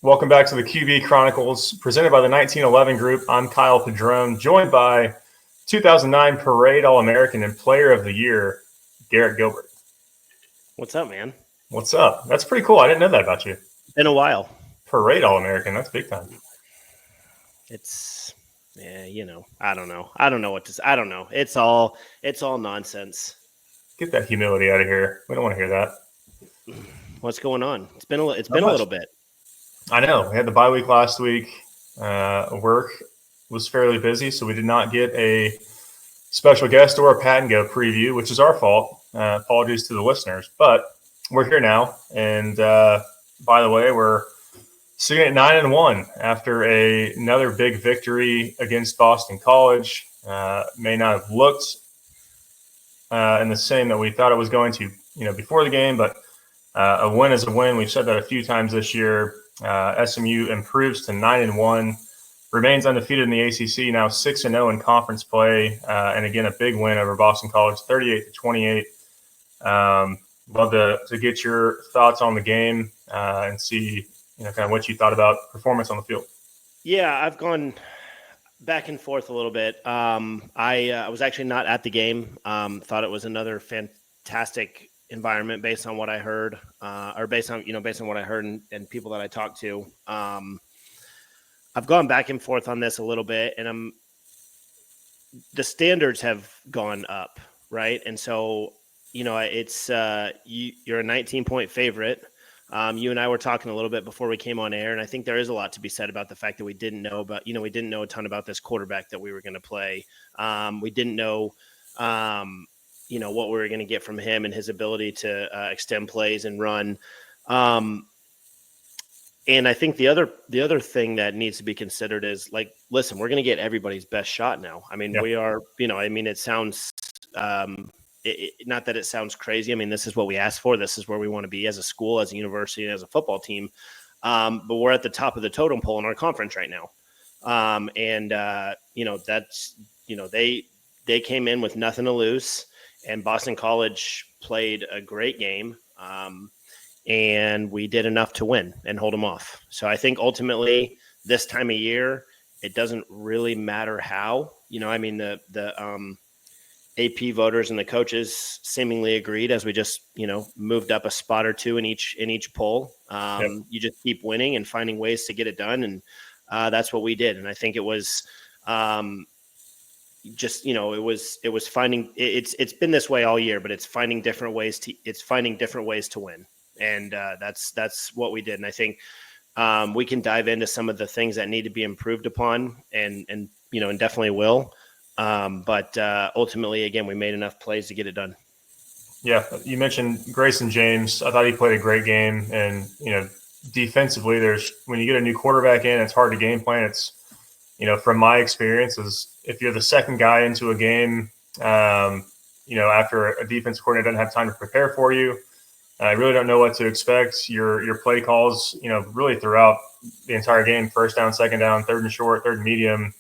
Welcome back to the QB Chronicles, presented by the 1911 Group. I'm Kyle Padron, joined by 2009 Parade All-American and Player of the Year, Garrett Gilbert. What's up, man? What's up? That's pretty cool. I didn't know that about you. Been a while. Parade All-American. That's big time. It's, I don't know. I don't know what to say. I don't know. It's all nonsense. Get that humility out of here. We don't want to hear that. What's going on? It's been a little bit. I know. We had the bye week last week. Work was fairly busy, so we did not get a special guest or a Pat and Go preview, which is our fault. Apologies to the listeners. But we're here now. And by the way, we're sitting at 9-1 after another big victory against Boston College. May not have looked in the same that we thought it was going to, before the game, but a win is a win. We've said that a few times this year. SMU improves to 9-1, remains undefeated in the ACC, now 6-0 in conference play, and again a big win over Boston College, 38-28. Love to get your thoughts on the game and see kind of what you thought about performance on the field. Yeah, I've gone back and forth a little bit. I was actually not at the game. Thought it was another fantastic environment based on what I heard, or based on what I heard and people that I talked to. I've gone back and forth on this a little bit, and the standards have gone up, right? And so, it's you're a 19-point favorite. You and I were talking a little bit before we came on air, and I think there is a lot to be said about the fact that we didn't know a ton about this quarterback that we were going to play. We didn't know, what we were going to get from him and his ability to extend plays and run. And I think the other thing that needs to be considered is, listen, we're going to get everybody's best shot now. I mean, We are, it sounds, not that it sounds crazy. I mean, this is what we asked for. This is where we want to be as a school, as a university, and as a football team. But we're at the top of the totem pole in our conference right now. They came in with nothing to lose. And Boston College played a great game, and we did enough to win and hold them off. So I think ultimately this time of year, it doesn't really matter how. The AP voters and the coaches seemingly agreed as we just moved up a spot or two in each poll. You just keep winning and finding ways to get it done, and that's what we did. And I think it was. It was finding it's been this way all year, but it's finding different ways to win. And that's what we did. And I think we can dive into some of the things that need to be improved upon and definitely will. But ultimately, again, we made enough plays to get it done. Yeah. You mentioned Grayson James. I thought he played a great game. And, defensively, when you get a new quarterback in, it's hard to game plan. It's, from my experience, is if you're the second guy into a game, after a defense coordinator doesn't have time to prepare for you, I really don't know what to expect. Your play calls, really throughout the entire game, first down, second down, third and short, third and medium,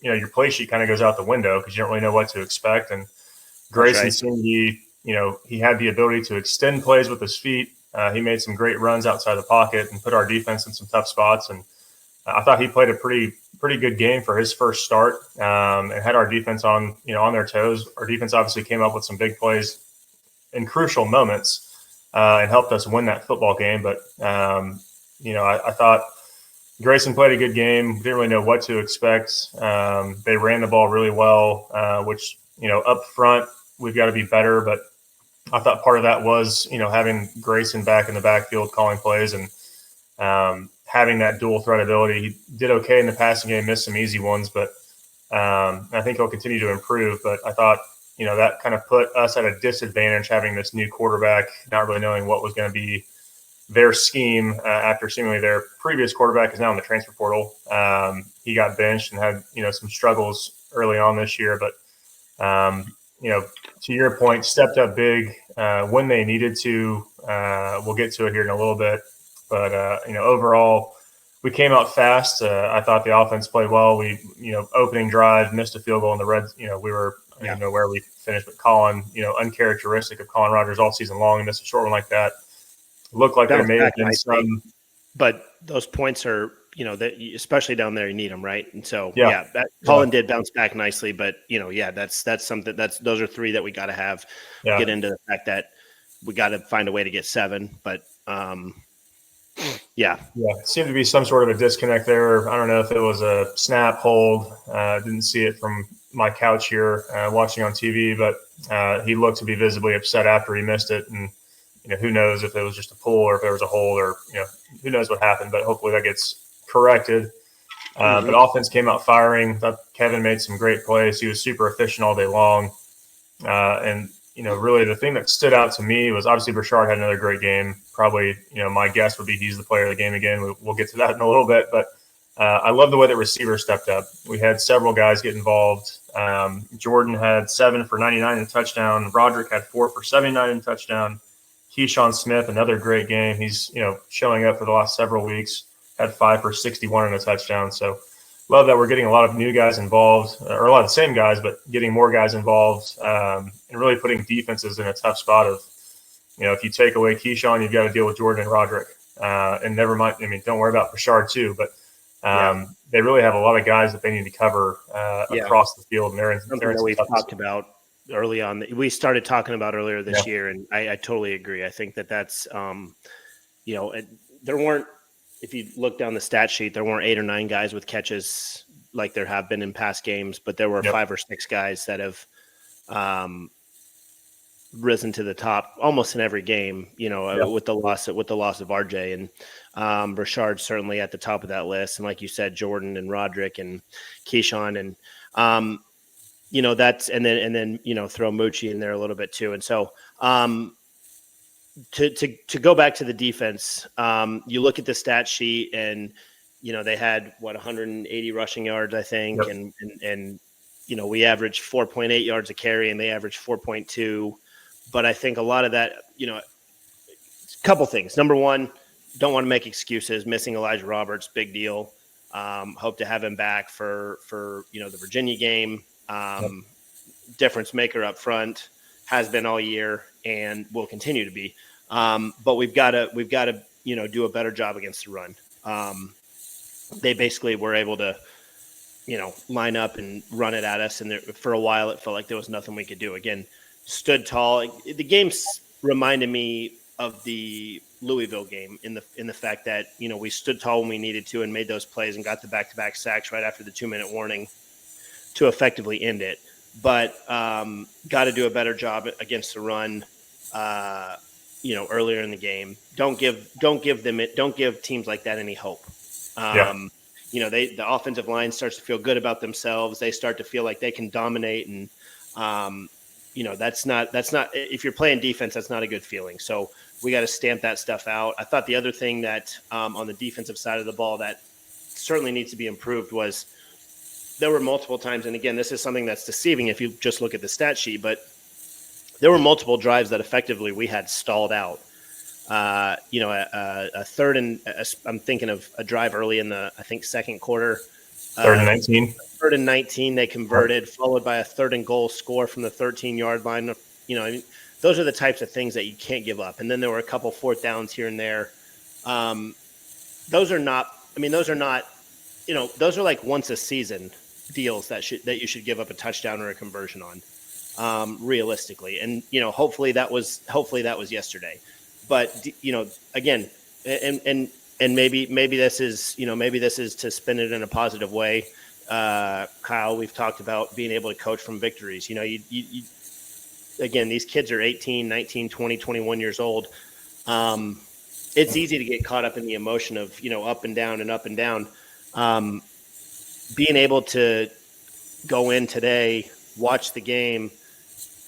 your play sheet kind of goes out the window because you don't really know what to expect. And Grayson seemed he had the ability to extend plays with his feet. He made some great runs outside the pocket and put our defense in some tough spots. And I thought he played a pretty good game for his first start, and had our defense on their toes. Our defense obviously came up with some big plays in crucial moments and helped us win that football game. But I thought Grayson played a good game. Didn't really know what to expect. They ran the ball really well, which up front we've got to be better. But I thought part of that was having Grayson back in the backfield calling plays and having that dual threat ability. He did okay in the passing game, missed some easy ones, but I think he'll continue to improve. But I thought, that kind of put us at a disadvantage having this new quarterback, not really knowing what was going to be their scheme after seemingly their previous quarterback is now in the transfer portal. He got benched and had, some struggles early on this year, but to your point, stepped up big when they needed to. We'll get to it here in a little bit. But, overall, we came out fast. I thought the offense played well. We, opening drive, missed a field goal in the red. We were, I don't know where we finished, but Colin, uncharacteristic of Colin Rogers all season long, and missed a short one like that. Looked like there may have been some but those points are, that especially down there, you need them, right? And so, Colin did bounce back nicely, but that's something those are three that we got to have. Get into the fact that we got to find a way to get 7, but it seemed to be some sort of a disconnect there. I don't know if it was a snap hold. Didn't see it from my couch here watching on TV, but he looked to be visibly upset after he missed it. And who knows if it was just a pull or if there was a hold, or who knows what happened. But hopefully that gets corrected. But offense came out firing. Thought Kevin made some great plays. He was super efficient all day long. And really the thing that stood out to me was obviously Burchard had another great game. Probably, my guess would be he's the player of the game again. We'll get to that in a little bit. But I love the way that receivers stepped up. We had several guys get involved. Jordan had 7 for 99 and a touchdown. Roderick had 4 for 79 and a touchdown. Keyshawn Smith, another great game. He's, showing up for the last several weeks, had 5 for 61 and a touchdown. So love that we're getting a lot of new guys involved, or a lot of the same guys, but getting more guys involved, and really putting defenses in a tough spot of, if you take away Keyshawn, you've got to deal with Jordan and Roderick. And never mind, don't worry about Burchard too, but they really have a lot of guys that they need to cover across the field. And they're in something that we've talked about early on. We started talking about earlier this year, and I totally agree. I think that's, there weren't, if you look down the stat sheet, there weren't 8 or 9 guys with catches like there have been in past games, but there were 5 or 6 guys that have risen to the top almost in every game, with the loss of RJ, and Burchard certainly at the top of that list. And like you said, Jordan and Roderick and Keyshawn, and that's, and then throw Moochie in there a little bit too. And so to go back to the defense, you look at the stat sheet, and they had 180 rushing yards, I think, and we averaged 4.8 yards a carry, and they averaged 4.2. But I think a lot of that, a couple things. Number one, don't want to make excuses. Missing Elijah Roberts, big deal. Hope to have him back for the Virginia game. Difference maker up front, has been all year and will continue to be. But we've got to do a better job against the run. They basically were able to line up and run it at us, and for a while it felt like there was nothing we could do. Again, stood tall. The game reminded me of the Louisville game in the fact that we stood tall when we needed to and made those plays and got the back-to-back sacks right after the 2-minute warning to effectively end it. But got to do a better job against the run, earlier in the game. Don't give teams like that any hope. The offensive line starts to feel good about themselves. They start to feel like they can dominate, and that's not if you're playing defense, that's not a good feeling. So we got to stamp that stuff out. I thought the other thing that on the defensive side of the ball that certainly needs to be improved was there were multiple times, and again, this is something that's deceiving if you just look at the stat sheet, but there were multiple drives that effectively we had stalled out. A third and I'm thinking of a drive early in the, I think, second quarter. 3rd and 19. 3rd and 19, they converted, followed by a 3rd and goal score from the 13-yard line. Those are the types of things that you can't give up. And then there were a couple 4th downs here and there. Those are not like once a season deals that you should give up a touchdown or a conversion on, realistically. And hopefully that was yesterday. But again, and maybe this is to spin it in a positive way. Kyle, we've talked about being able to coach from victories. Again, these kids are 18, 19, 20, 21 years old. It's easy to get caught up in the emotion of, up and down and up and down. Being able to go in today, watch the game,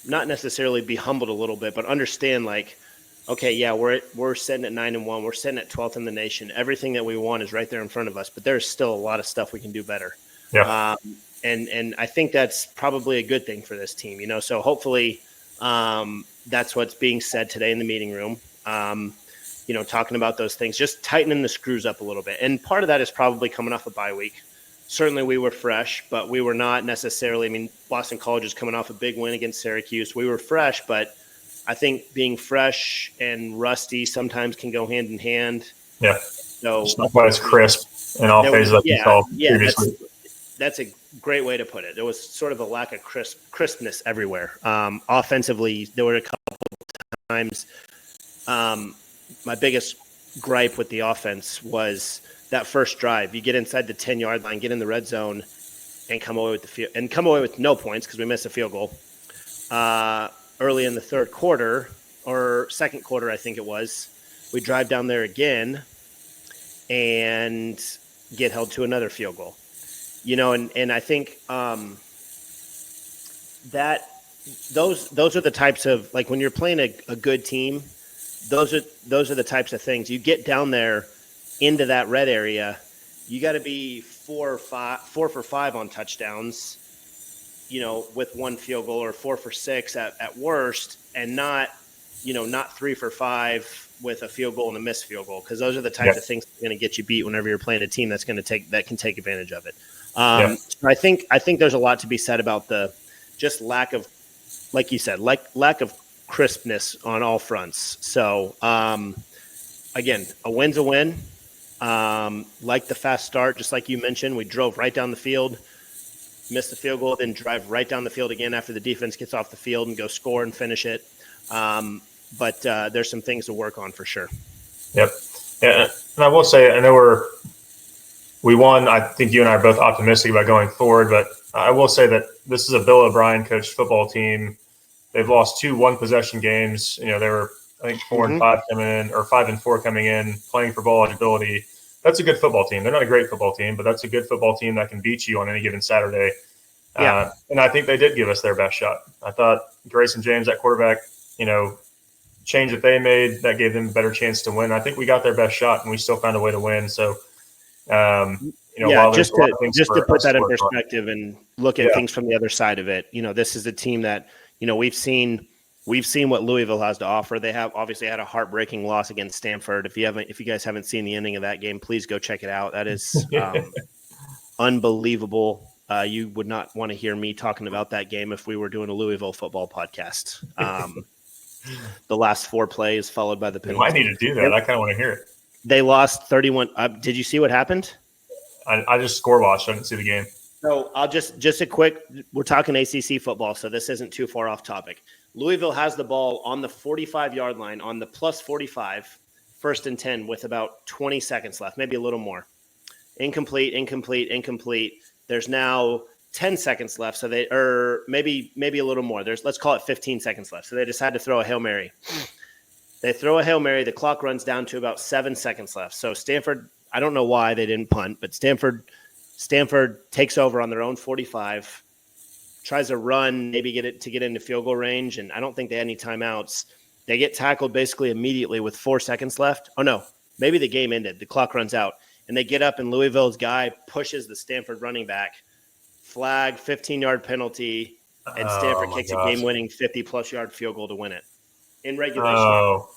not necessarily be humbled a little bit, but understand, like, okay, yeah, we're sitting at 9-1. We're sitting at 12th in the nation. Everything that we want is right there in front of us, but there's still a lot of stuff we can do better. Yeah. And I think that's probably a good thing for this team, So hopefully that's what's being said today in the meeting room. Talking about those things, just tightening the screws up a little bit. And part of that is probably coming off a bye week. Certainly we were fresh, but we were not necessarily, Boston College is coming off a big win against Syracuse. We were fresh, but I think being fresh and rusty sometimes can go hand in hand. Yeah. So it's not quite as crisp in all phases like you saw previously. That's a great way to put it. There was sort of a lack of crispness everywhere. Offensively, there were a couple times. My biggest gripe with the offense was that first drive. You get inside the 10-yard line, get in the red zone, and come away with no points because we missed a field goal early in the third quarter or second quarter, I think it was. We drive down there again and get held to another field goal. And I think that those are the types of, like, when you're playing a good team, those are the types of things. You get down there into that red area, you got to be 4 for 5 on touchdowns, with one field goal, or 4 for 6 at worst, and not 3 for 5 with a field goal and a missed field goal, because those are the types of things that are going to get you beat whenever you're playing a team that can take advantage of it. So I think there's a lot to be said about the just lack of, like you said, lack of crispness on all fronts. So again, a win's a win. Like the fast start, just like you mentioned, we drove right down the field, missed the field goal, then drive right down the field again after the defense gets off the field and go score and finish it. But there's some things to work on for sure. Yep. Yeah. And I will say, I know we won. I think you and I are both optimistic about going forward, but I will say that this is a Bill O'Brien coached football team. They've lost 2 one-possession games. They were, I think, 4 and 5 coming in, or 5 and 4 coming in, playing for bowl eligibility. That's a good football team. They're not a great football team, but that's a good football team that can beat you on any given Saturday. Yeah. And I think they did give us their best shot. I thought Grayson James at quarterback, change that they made, that gave them a better chance to win. I think we got their best shot, and we still found a way to win. So, just to put that in perspective and look at things from the other side of it, this is a team that, we've seen what Louisville has to offer. They have obviously had a heartbreaking loss against Stanford. If you guys haven't seen the ending of that game, please go check it out. That is unbelievable. You would not want to hear me talking about that game if we were doing a Louisville football podcast. The last 4 plays followed by the penalty. I need to do that. I kind of want to hear it. They lost 31. Did you see what happened? I just score watched. I didn't see the game. So I'll just a quick. We're talking ACC football, so this isn't too far off topic. Louisville has the ball on the 45-yard line, on the plus 45, 1st and 10, with about 20 seconds left, maybe a little more. Incomplete. There's now 10 seconds left, so maybe a little more. Let's call it 15 seconds left. So they just had to throw a Hail Mary. They throw a Hail Mary. The clock runs down to about 7 seconds left. So Stanford, I don't know why they didn't punt, but Stanford takes over on their own 45, tries to run, maybe get into field goal range, and I don't think they had any timeouts. They get tackled basically immediately with 4 seconds left. Oh, no, maybe the game ended. The clock runs out, and they get up, and Louisville's guy pushes the Stanford running back. Flag, 15-yard penalty, and Stanford kicks a game-winning 50-plus yard field goal to win it in regulation. Oh,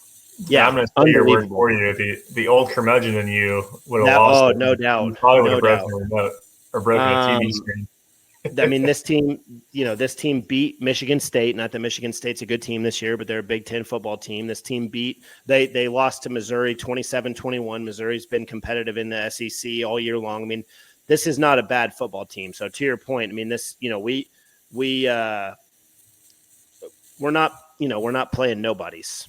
yeah, I'm going to say your word for you. The old curmudgeon in you would have lost. Oh, no doubt. You probably would have broken a remote or broken a TV screen. I mean, this team beat Michigan State. Not that Michigan State's a good team this year, but they're a Big Ten football team. This team they lost to Missouri 27-21. Missouri's been competitive in the SEC all year long. I mean, this is not a bad football team. So to your point, I mean, this, we're not playing nobodies.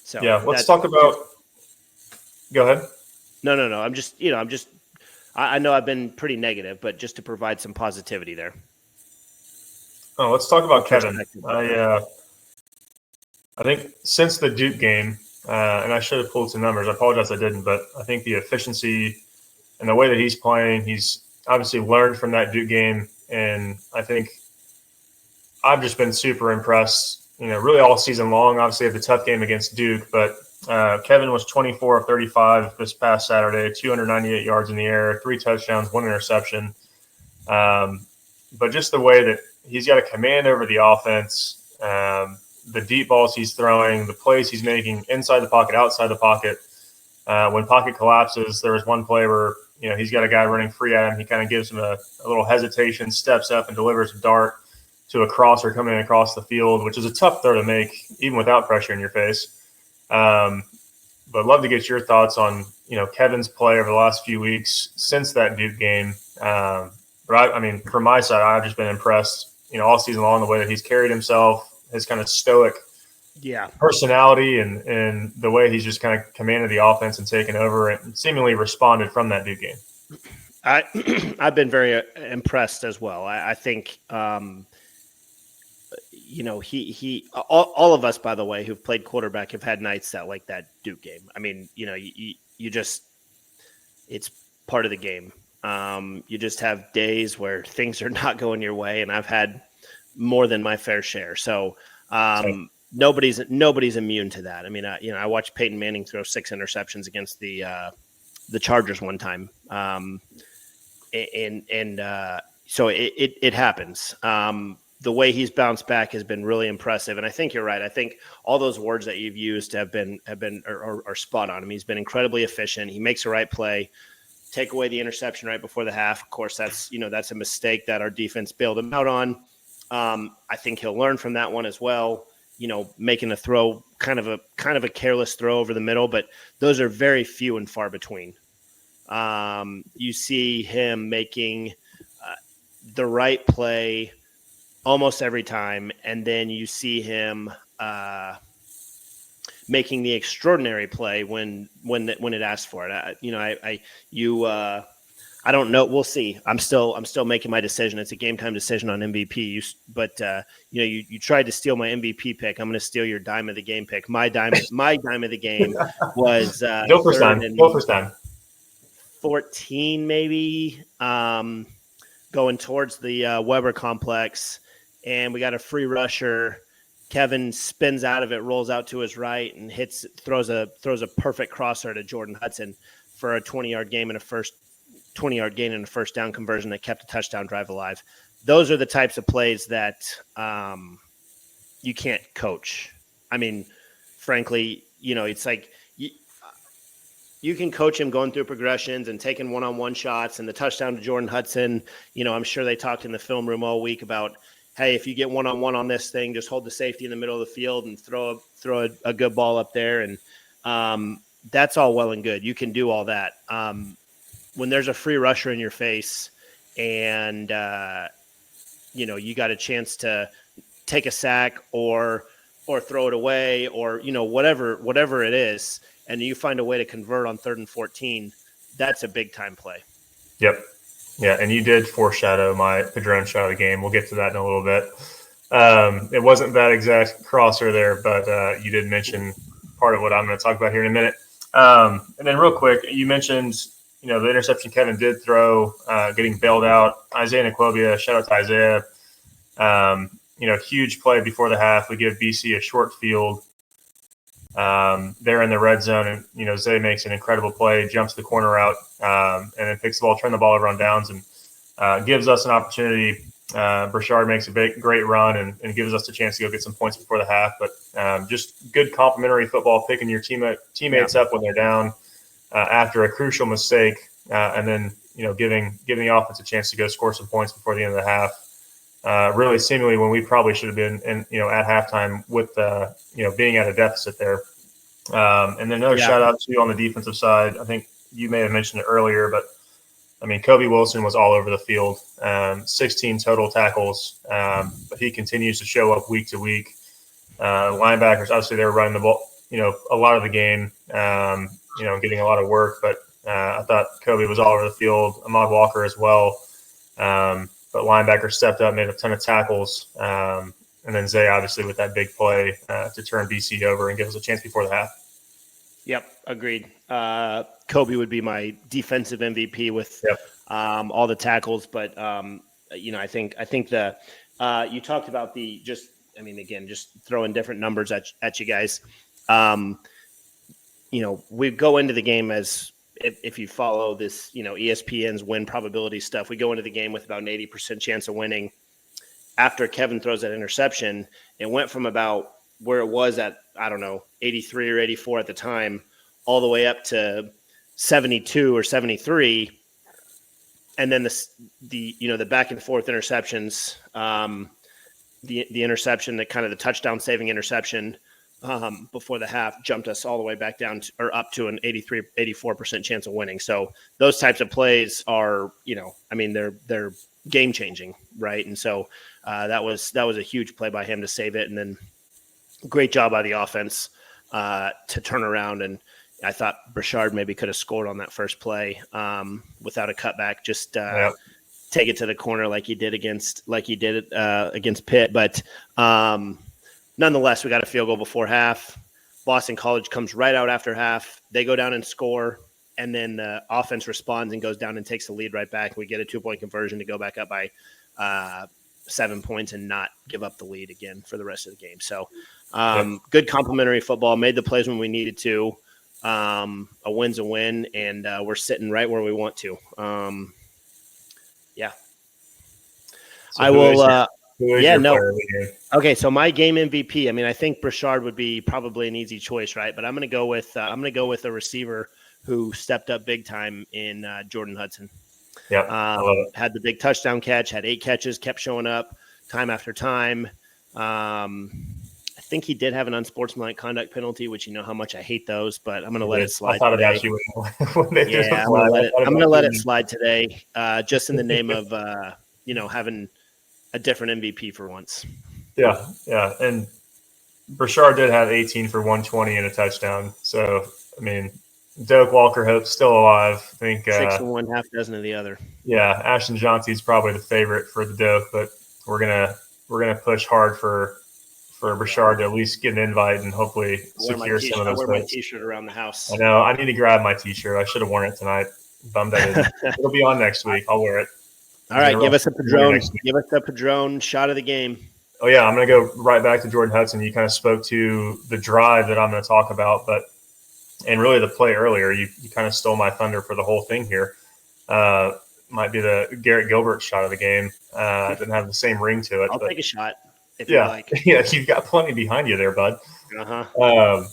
So yeah, let's talk about. Go ahead. No. I know I've been pretty negative, but just to provide some positivity there. Oh, let's talk about Kevin. I think since the Duke game, and I should have pulled some numbers. I apologize I didn't, but I think the efficiency and the way that he's playing, he's obviously learned from that Duke game, and I think I've just been super impressed. Really all season long. Obviously, had the tough game against Duke, but Kevin was 24 of 35 this past Saturday, 298 yards in the air, 3 touchdowns, 1 interception. But just the way that he's got a command over the offense, the deep balls he's throwing, the plays he's making inside the pocket, outside the pocket. When pocket collapses, there was one play where he's got a guy running free at him. He kind of gives him a little hesitation, steps up and delivers a dart to a crosser coming across the field, which is a tough throw to make, even without pressure in your face. but love to get your thoughts on, Kevin's play over the last few weeks since that Duke game. But I mean, from my side, I've just been impressed, all season long, the way that he's carried himself, his kind of stoic personality, and the way he's just kind of commanded the offense and taken over and seemingly responded from that Duke game. I've been very impressed as well. I think, all of us, by the way, who've played quarterback have had nights like that Duke game. I mean, you just, it's part of the game. You just have days where things are not going your way, and I've had more than my fair share. So nobody's immune to that. I mean, I watched Peyton Manning throw 6 interceptions against the Chargers one time. So it happens. The way he's bounced back has been really impressive. And I think you're right. I think all those words that you've used are spot on. I mean, he's been incredibly efficient. He makes the right play, take away the interception right before the half. Of course, that's a mistake that our defense bailed him out on. I think he'll learn from that one as well. Making a throw, kind of a careless throw over the middle, but those are very few and far between. You see him making the right play almost every time, and then you see him making the extraordinary play when it asks for it. I don't know. We'll see. I'm still making my decision. It's a game time decision on MVP. You tried to steal my MVP pick. I'm going to steal your dime of the game pick. My dime of the game was go first time. 14 maybe, going towards the Weber complex, and we got a free rusher. Kevin spins out of it, rolls out to his right, and throws a perfect crosser to Jordan Hudson for a 20-yard gain and a first down conversion that kept a touchdown drive alive. Those are the types of plays that you can't coach. I mean, frankly, it's like you can coach him going through progressions and taking one-on-one shots, and the touchdown to Jordan Hudson. I'm sure they talked in the film room all week about, hey, if you get one-on-one on this thing, just hold the safety in the middle of the field and throw a good ball up there. And that's all well and good. You can do all that. When there's a free rusher in your face and, you got a chance to take a sack or throw it away or, whatever it is, and you find a way to convert on 3rd and 14, that's a big time play. Yep. Yeah. And you did foreshadow my Padron shot of the game. We'll get to that in a little bit. It wasn't that exact crosser there, but you did mention part of what I'm going to talk about here in a minute. And then real quick, you mentioned, the interception Kevin did throw, getting bailed out. Isaiah Naquobia, shout out to Isaiah. Huge play before the half. We give BC a short field. They're in the red zone, and Zay makes an incredible play, jumps the corner out, and then picks the ball, turn the ball over on downs, and gives us an opportunity. Brashard makes a great run and gives us a chance to go get some points before the half. But just good complimentary football, picking your teammates up when they're down after a crucial mistake, and then giving the offense a chance to go score some points before the end of the half. Really, seemingly when we probably should have been, at halftime with being at a deficit there. And then another shout out to you on the defensive side. I think you may have mentioned it earlier, but I mean, Kobe Wilson was all over the field, 16 total tackles, but he continues to show up week to week. Linebackers, obviously, they were running the ball, a lot of the game, getting a lot of work. But I thought Kobe was all over the field. Ahmad Walker as well. But linebackers stepped up, made a ton of tackles. And then Zay, obviously, with that big play to turn BC over and give us a chance before the half. Yep, agreed. Kobe would be my defensive MVP with all the tackles. But, I think the you talked about just throwing different numbers at you guys. We go into the game as if you follow this, ESPN's win probability stuff, we go into the game with about an 80% chance of winning. After Kevin throws that interception, it went from about where it was at, 83 or 84 at the time, all the way up to 72 or 73. And then the back and forth interceptions, the interception, that kind of the touchdown saving interception before the half, jumped us all the way back down or up to an 84% chance of winning. So those types of plays are, they're game changing, right? And so that was a huge play by him to save it, and then great job by the offense to turn around. And I thought Brashard maybe could have scored on that first play without a cutback. Just take it to the corner like he did against Pitt. But nonetheless, we got a field goal before half. Boston College comes right out after half. They go down and score, and then the offense responds and goes down and takes the lead right back. We get a 2-point conversion to go back up by 7 points and not give up the lead again for the rest of the game. So good complimentary football, made the plays when we needed to. A win's a win, and we're sitting right where we want to. So I will. Okay, so my game MVP. I mean, I think Brashard would be probably an easy choice, right? But I'm going to go with a receiver who stepped up big time in Jordan Hudson. Yeah, had the big touchdown catch, had 8 catches, kept showing up time after time. I think he did have an unsportsmanlike conduct penalty, which you know how much I hate those, but I'm going to let it slide. I thought today. about you when they did I'm going to let it slide today, just in the name of having a different MVP for once. Yeah, and Brashard did have 18 for 120 and a touchdown. So I mean, Doak Walker-Hope's still alive. I think 6 of one, half dozen of the other. Yeah, Ashton Johnson's probably the favorite for the Doak, but we're gonna push hard for Brashard to at least get an invite and hopefully secure some of those. I wear my T-shirt around the house. I know. I need to grab my T-shirt. I should have worn it tonight. Bummed I didn't. It'll be on next week. I'll wear it. All right, give us a Padron. Give us a Padron shot of the game. Oh yeah, I'm gonna go right back to Jordan Hudson. You kind of spoke to the drive that I'm going to talk about, and really the play earlier. You kind of stole my thunder for the whole thing here. Might be the Garrett Gilbert shot of the game. Didn't have the same ring to it. I'll take a shot if you like. Yeah, you've got plenty behind you there, bud. But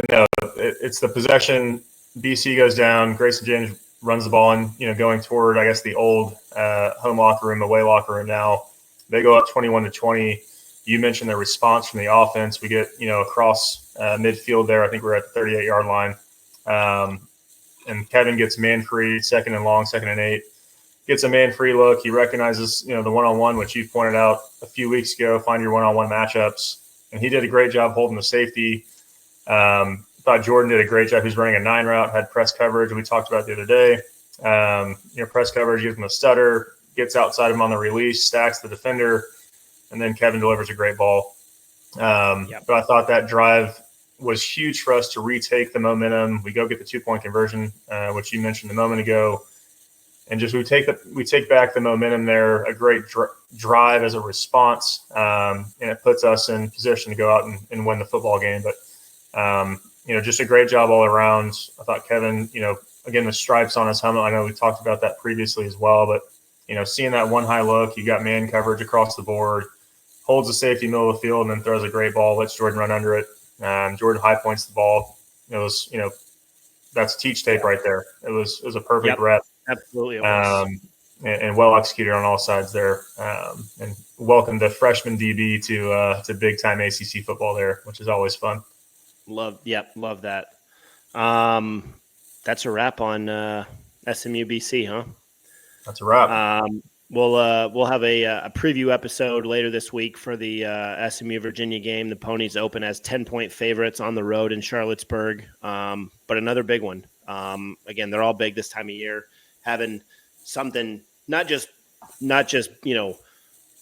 no, it's the possession. BC goes down. Grayson James runs the ball and going toward, I guess, the old home locker room, away locker room now. They go up 21-20. You mentioned the response from the offense. We get across midfield there. I think we're at the 38-yard line. And Kevin gets man free, 2nd and long, 2nd and 8. Gets a man free look. He recognizes, the one-on-one, which you pointed out a few weeks ago, find your one-on-one matchups. And he did a great job holding the safety. Thought Jordan did a great job. He's running a 9 route, had press coverage. We talked about the other day. Press coverage, gives him a stutter, gets outside him on the release, stacks the defender, and then Kevin delivers a great ball. But I thought that drive was huge for us to retake the momentum. We go get the 2-point conversion, which you mentioned a moment ago. And just we take back the momentum there, a great drive as a response, and it puts us in position to go out and win the football game. But just a great job all around. I thought Kevin, again, the stripes on his helmet. I know we talked about that previously as well, but seeing that one high look, you got man coverage across the board, holds the safety middle of the field, and then throws a great ball, lets Jordan run under it. Jordan high points the ball. It was, that's teach tape right there. It was a perfect rep. Absolutely. And well executed on all sides there. And welcome the freshman DB to big time ACC football there, which is always fun. Love that. That's a wrap on SMU BC, huh? That's a wrap. We'll have a preview episode later this week for the SMU Virginia game. The Ponies open as 10-point favorites on the road in Charlottesburg, but another big one. Again, they're all big this time of year. Having something not just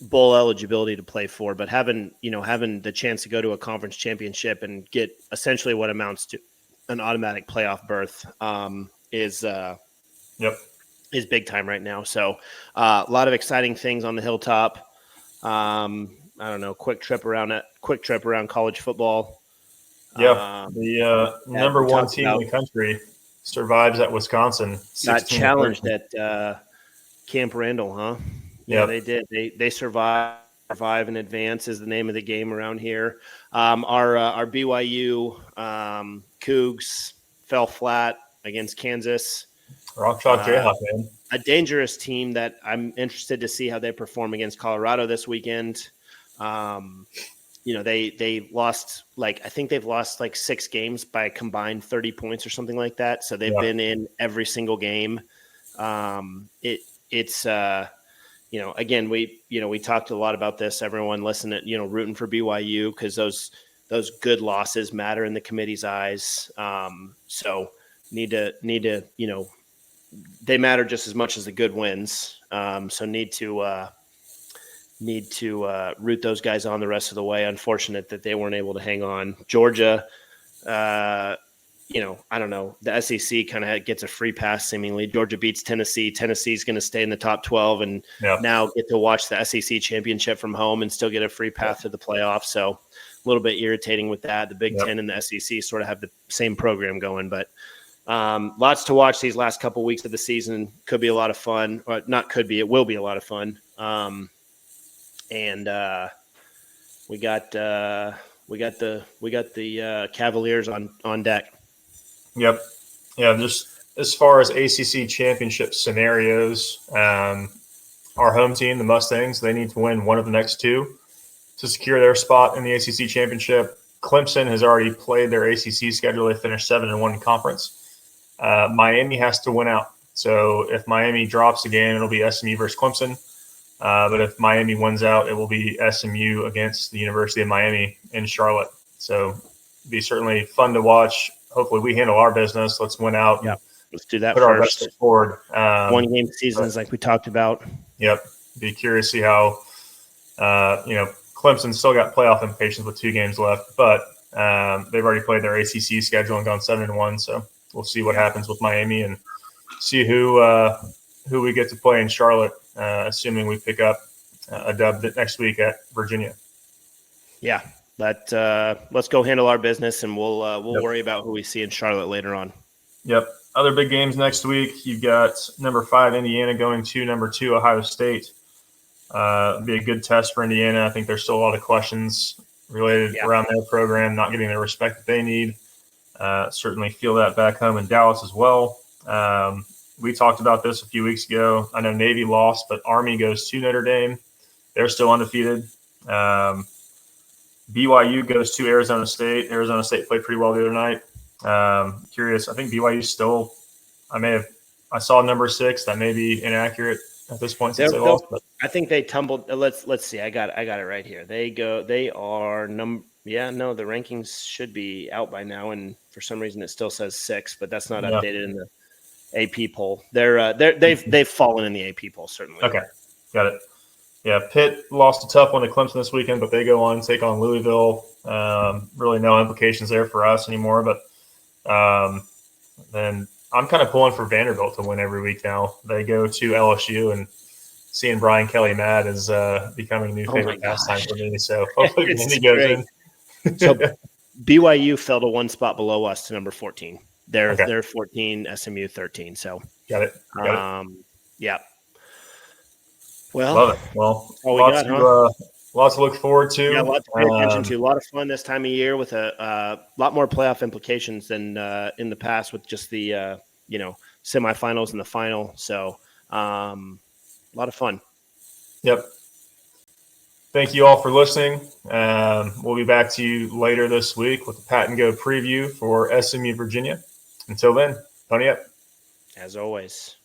bowl eligibility to play for, but having the chance to go to a conference championship and get essentially what amounts to an automatic playoff berth is big time right now. So a lot of exciting things on the hilltop. I don't know, quick trip around college football. The number one team in the country survives at Wisconsin. Got challenged at Camp Randall, huh? Yeah, they did. They survive and advance is the name of the game around here. Our BYU Cougs fell flat against Kansas. Rock Chalk Jayhawk, man. A dangerous team that I'm interested to see how they perform against Colorado this weekend. they lost I think they've lost 6 games by a combined 30 points or something like that. So they've been in every single game. It's again, we talked a lot about this. Everyone listening, rooting for BYU because those good losses matter in the committee's eyes. So need to they matter just as much as the good wins. So need to root those guys on the rest of the way. Unfortunate that they weren't able to hang on. Georgia, I don't know. The SEC kind of gets a free pass seemingly. Georgia beats Tennessee. Tennessee's going to stay in the top 12 and now get to watch the SEC championship from home and still get a free path to the playoffs. So a little bit irritating with that. The Big Ten and the SEC sort of have the same program going, but lots to watch these last couple weeks of the season. Could be a lot of fun. Or not could be. It will be a lot of fun. And we got the Cavaliers on deck. Yep. Yeah. Just as far as ACC championship scenarios, our home team, the Mustangs, they need to win one of the next 2 to secure their spot in the ACC championship. Clemson has already played their ACC schedule. They finished 7-1 in conference. Miami has to win out. So if Miami drops a game, it'll be SMU versus Clemson. But if Miami wins out, it will be SMU against the University of Miami in Charlotte. So it'll be certainly fun to watch. Hopefully we handle our business. Let's win out. Yeah, let's do that put first. Our best foot forward. 1 game seasons like we talked about. Yep. Be curious to see how, Clemson's still got playoff implications with 2 games left, but they've already played their ACC schedule and gone 7-1. So we'll see what happens with Miami and see who we get to play in Charlotte, assuming we pick up a dub next week at Virginia. Yeah, but let's go handle our business, and we'll worry about who we see in Charlotte later on. Yep. Other big games next week. You've got number 5 Indiana going to number 2 Ohio State. Be a good test for Indiana. I think there's still a lot of questions related around their program, not getting the respect that they need. Certainly feel that back home in Dallas as well. We talked about this a few weeks ago. I know Navy lost, but Army goes to Notre Dame. They're still undefeated. BYU goes to Arizona State. Arizona State played pretty well the other night. Curious. I think BYU still – I saw number 6. That may be inaccurate at this point since they lost. But. I think they tumbled. Let's see. I got it right here. They are the rankings should be out by now, and for some reason it still says 6, but that's not updated in the AP poll. They've fallen in the AP poll, certainly. Okay, got it. Yeah, Pitt lost a tough one to Clemson this weekend, but they go on to take on Louisville. Really no implications there for us anymore, but then I'm kind of pulling for Vanderbilt to win every week now. They go to LSU, and seeing Brian Kelly mad is becoming a new favorite pastime for me. So hopefully he goes in. So BYU fell to 1 spot below us to number 14. They're 14, SMU 13. So got it. Yeah. Well, love it. Well, lots to look forward to. Yeah, lots to pay attention to. A lot of fun this time of year with a lot more playoff implications than in the past with just the semifinals and the final. So a lot of fun. Yep. Thank you all for listening. We'll be back to you later this week with the Pat and Go preview for SMU Virginia. Until then, pony up. As always.